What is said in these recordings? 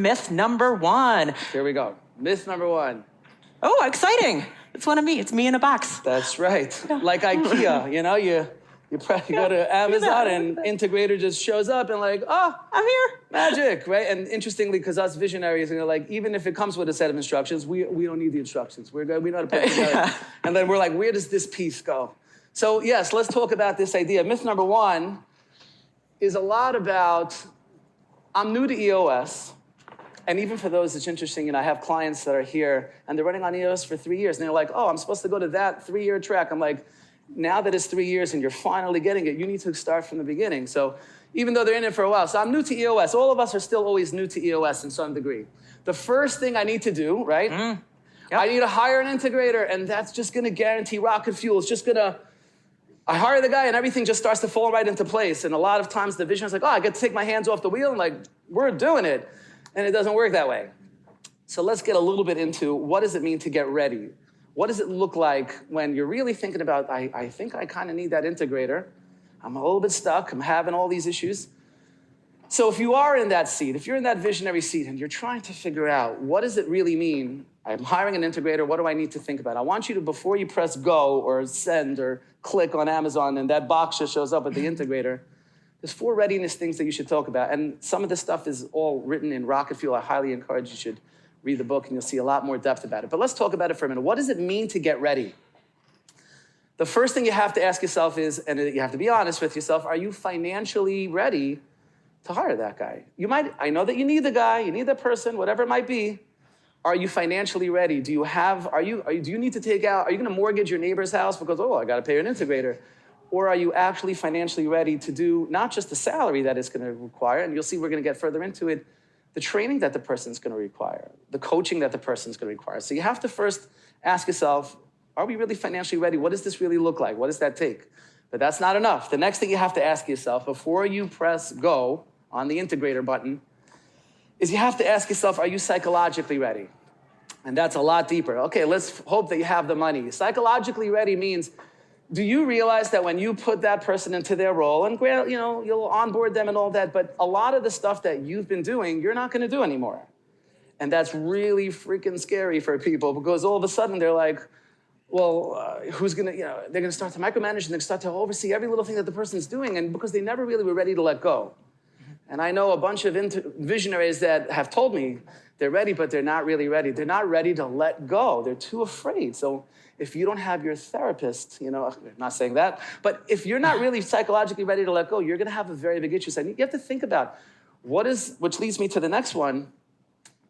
myth number 1. Here we go. Myth number 1. Oh, exciting. It's one of me. It's me in a box. That's right. Like IKEA, you know, you probably go to Amazon and Integrator just shows up and like, oh, I'm here. Magic, right? And interestingly, because us visionaries, you know, like even if it comes with a set of instructions, we don't need the instructions. We're good. We know how to put it together. And then we're like, where does this piece go? So yes, let's talk about this idea. Myth number 1 is a lot about, I'm new to EOS. And even for those, it's interesting, you know, I have clients that are here and they're running on EOS for 3 years. And they're like, oh, I'm supposed to go to that 3-year track. I'm like, now that it's 3 years and you're finally getting it, you need to start from the beginning. So even though they're in it for a while, so I'm new to EOS. All of us are still always new to EOS in some degree. The first thing I need to do, right? Yep. I need to hire an integrator, and that's just gonna guarantee rocket fuel. It's just gonna, I hire the guy and everything just starts to fall right into place. And a lot of times the vision is like, oh, I get to take my hands off the wheel and like, we're doing it. And it doesn't work that way. So let's get a little bit into what does it mean to get ready? What does it look like when you're really thinking about, I think I kind of need that integrator. I'm a little bit stuck. I'm having all these issues. So if you are in that seat, if you're in that visionary seat and you're trying to figure out what does it really mean, I'm hiring an integrator, what do I need to think about? I want you to, before you press go or send or click on Amazon and that box just shows up with the integrator, there's 4 readiness things that you should talk about. And some of this stuff is all written in Rocket Fuel. I highly encourage you should read the book and you'll see a lot more depth about it. But let's talk about it for a minute. What does it mean to get ready? The first thing you have to ask yourself is, and you have to be honest with yourself, are you financially ready to hire that guy? You might, I know that you need the guy, you need the person, whatever it might be. Are you financially ready? Do you have, do you need to take out, are you gonna mortgage your neighbor's house because, oh, I gotta pay an integrator? Or are you actually financially ready to do not just the salary that it's gonna require, and you'll see we're gonna get further into it, the training that the person's gonna require, the coaching that the person's gonna require. So you have to first ask yourself, are we really financially ready? What does this really look like? What does that take? But that's not enough. The next thing you have to ask yourself before you press go on the integrator button is you have to ask yourself, are you psychologically ready? And that's a lot deeper. Okay, let's hope that you have the money. Psychologically ready means, do you realize that when you put that person into their role, and you know, you'll onboard them and all that, but a lot of the stuff that you've been doing, you're not gonna do anymore. And that's really freaking scary for people because all of a sudden they're like, well, who's gonna, you know, they're gonna start to micromanage and they start to oversee every little thing that the person's doing, and because they never really were ready to let go. And I know a bunch of visionaries that have told me they're ready, but they're not really ready. They're not ready to let go. They're too afraid. So if you don't have your therapist, you know, I'm not saying that, but if you're not really psychologically ready to let go, you're gonna have a very big issue. So you have to think about which leads me to the next one,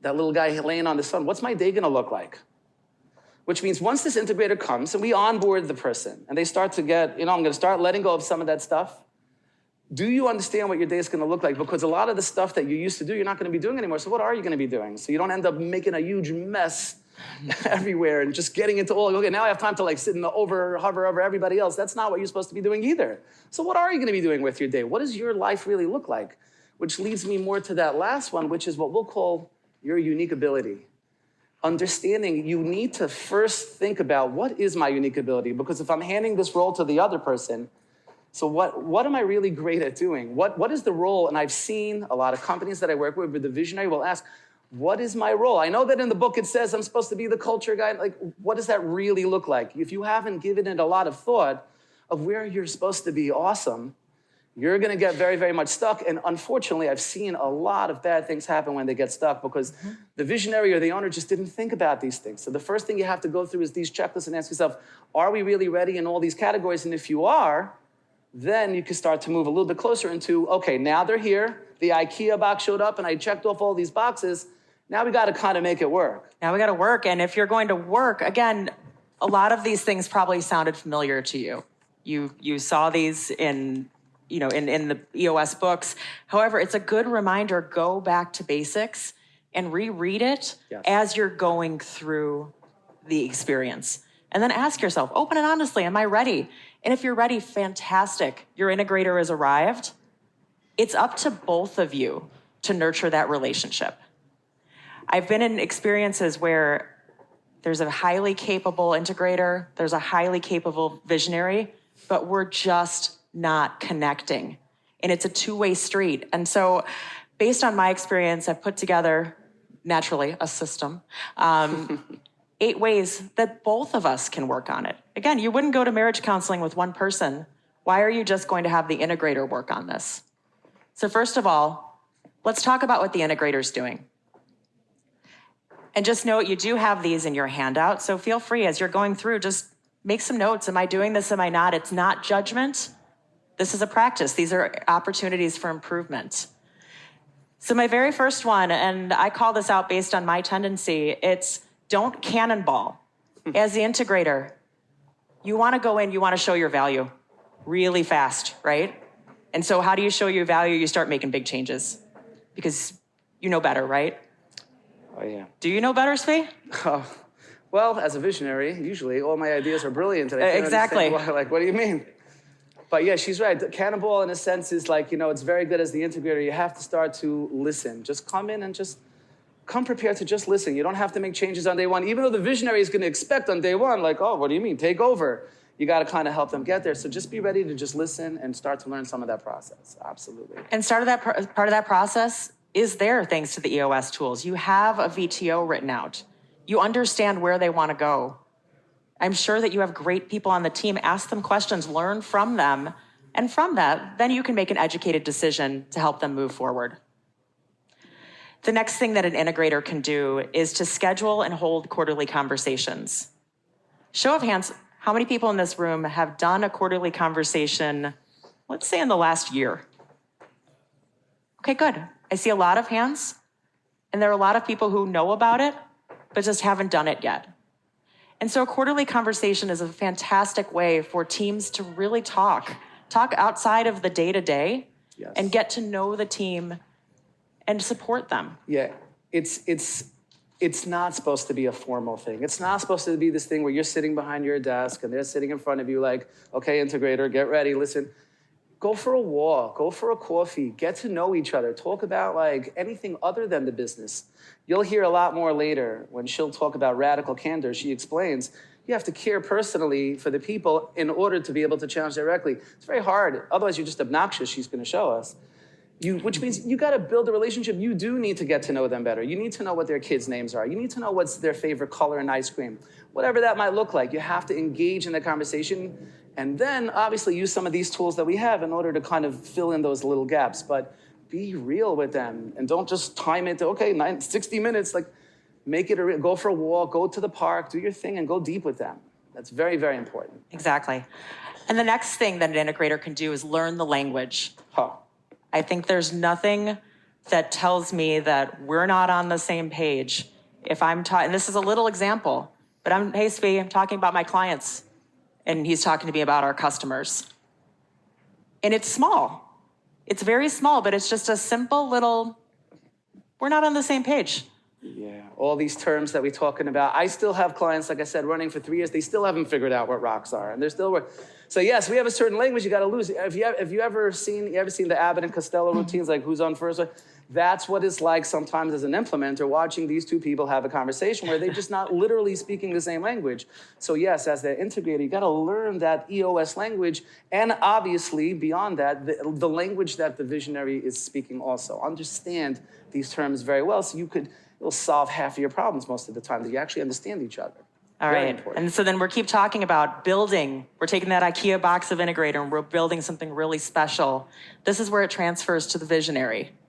that little guy laying on the sun. What's my day gonna look like? Which means once this integrator comes and we onboard the person and they start to get, you know, I'm gonna start letting go of some of that stuff. Do you understand what your day is gonna look like? Because a lot of the stuff that you used to do, you're not gonna be doing anymore. So what are you gonna be doing? So you don't end up making a huge mess everywhere and just getting into all, okay, now I have time to like sit and hover over everybody else. That's not what you're supposed to be doing either. So what are you gonna be doing with your day? What does your life really look like? Which leads me more to that last one, which is what we'll call your unique ability. Understanding you need to first think about what is my unique ability? Because if I'm handing this role to the other person, so what am I really great at doing? What is the role? And I've seen a lot of companies that I work with where the visionary will ask, what is my role? I know that in the book it says I'm supposed to be the culture guy. Like, what does that really look like? If you haven't given it a lot of thought of where you're supposed to be awesome, you're gonna get very, very much stuck. And unfortunately, I've seen a lot of bad things happen when they get stuck because the visionary or the owner just didn't think about these things. So the first thing you have to go through is these checklists and ask yourself, are we really ready in all these categories? And if you are, then you can start to move a little bit closer into, okay, now they're here. The IKEA box showed up and I checked off all these boxes. Now we gotta kind of make it work. Now we gotta work. And if you're going to work, again, a lot of these things probably sounded familiar to you. You saw these in the EOS books. However, it's a good reminder, go back to basics and reread it as you're going through the experience. And then ask yourself, open and honestly, am I ready? And if you're ready, fantastic. Your integrator has arrived. It's up to both of you to nurture that relationship. I've been in experiences where there's a highly capable integrator, there's a highly capable visionary, but we're just not connecting. And it's a two-way street. And so based on my experience, I've put together naturally a system, 8 ways that both of us can work on it. Again, you wouldn't go to marriage counseling with one person. Why are you just going to have the integrator work on this? So first of all, let's talk about what the integrator's doing. And just note, you do have these in your handout, so feel free as you're going through, just make some notes. Am I doing this? Am I not? It's not judgment. This is a practice. These are opportunities for improvement. So my very first one, and I call this out based on my tendency, it's don't cannonball. As the integrator, you want to go in, you want to show your value really fast, right? And so how do you show your value? You start making big changes because you know better, right? Oh, yeah. Do you know better, Svi? Well, as a visionary, usually all my ideas are brilliant. And I can't Exactly. understand why, like, what do you mean? But yeah, she's right. Cannonball, in a sense, is like, it's very good as the integrator. You have to start to listen. Just come in and just come prepared to just listen. You don't have to make changes on day one, even though the visionary is going to expect on day one, like, oh, what do you mean? Take over. You got to kind of help them get there. So just be ready to just listen and start to learn some of that process. Absolutely. And part of that process is there thanks to the EOS tools. You have a VTO written out. You understand where they want to go. I'm sure that you have great people on the team. Ask them questions, learn from them. And from that, then you can make an educated decision to help them move forward. The next thing that an integrator can do is to schedule and hold quarterly conversations. Show of hands, how many people in this room have done a quarterly conversation, let's say in the last year? Okay, good. I see a lot of hands, and there are a lot of people who know about it, but just haven't done it yet. And so a quarterly conversation is a fantastic way for teams to really talk outside of the day-to-day, Yes. and get to know the team and support them. Yeah, it's not supposed to be a formal thing. It's not supposed to be this thing where you're sitting behind your desk and they're sitting in front of you like, okay, integrator, get ready, listen. Go for a walk, go for a coffee, get to know each other, talk about like anything other than the business. You'll hear a lot more later when she'll talk about radical candor. She explains you have to care personally for the people in order to be able to challenge directly. It's very hard. Otherwise, you're just obnoxious, she's going to show us. Which means you got to build a relationship. You do need to get to know them better. You need to know what their kids' names are. You need to know what's their favorite color in ice cream. Whatever that might look like, you have to engage in the conversation and then obviously use some of these tools that we have in order to kind of fill in those little gaps. But be real with them and don't just time it to, okay, 60 minutes. Like, make it go for a walk, go to the park, do your thing and go deep with them. That's very, very important. Exactly. And the next thing that an integrator can do is learn the language. I think there's nothing that tells me that we're not on the same page. If I'm talking, and this is a little example, but hey, Svi, I'm talking about my clients, and he's talking to me about our customers. And it's small. It's very small, but it's just a simple little, we're not on the same page. Yeah, all these terms that we're talking about. I still have clients, like I said, running for 3 years. They still haven't figured out what rocks are, and they're still. So yes, we have a certain language you got to lose. If you ever seen the Abbott and Costello routines, like who's on first? That's what it's like sometimes as an implementer, watching these two people have a conversation where they're just not literally speaking the same language. So yes, as the integrator, you got to learn that EOS language, and obviously beyond that, the language that the visionary is speaking also. Understand these terms very well, so it'll solve half of your problems most of the time, that you actually understand each other. All Very right. important. And so then we're keep talking about building. We're taking that IKEA box of integrator and we're building something really special. This is where it transfers to the visionary.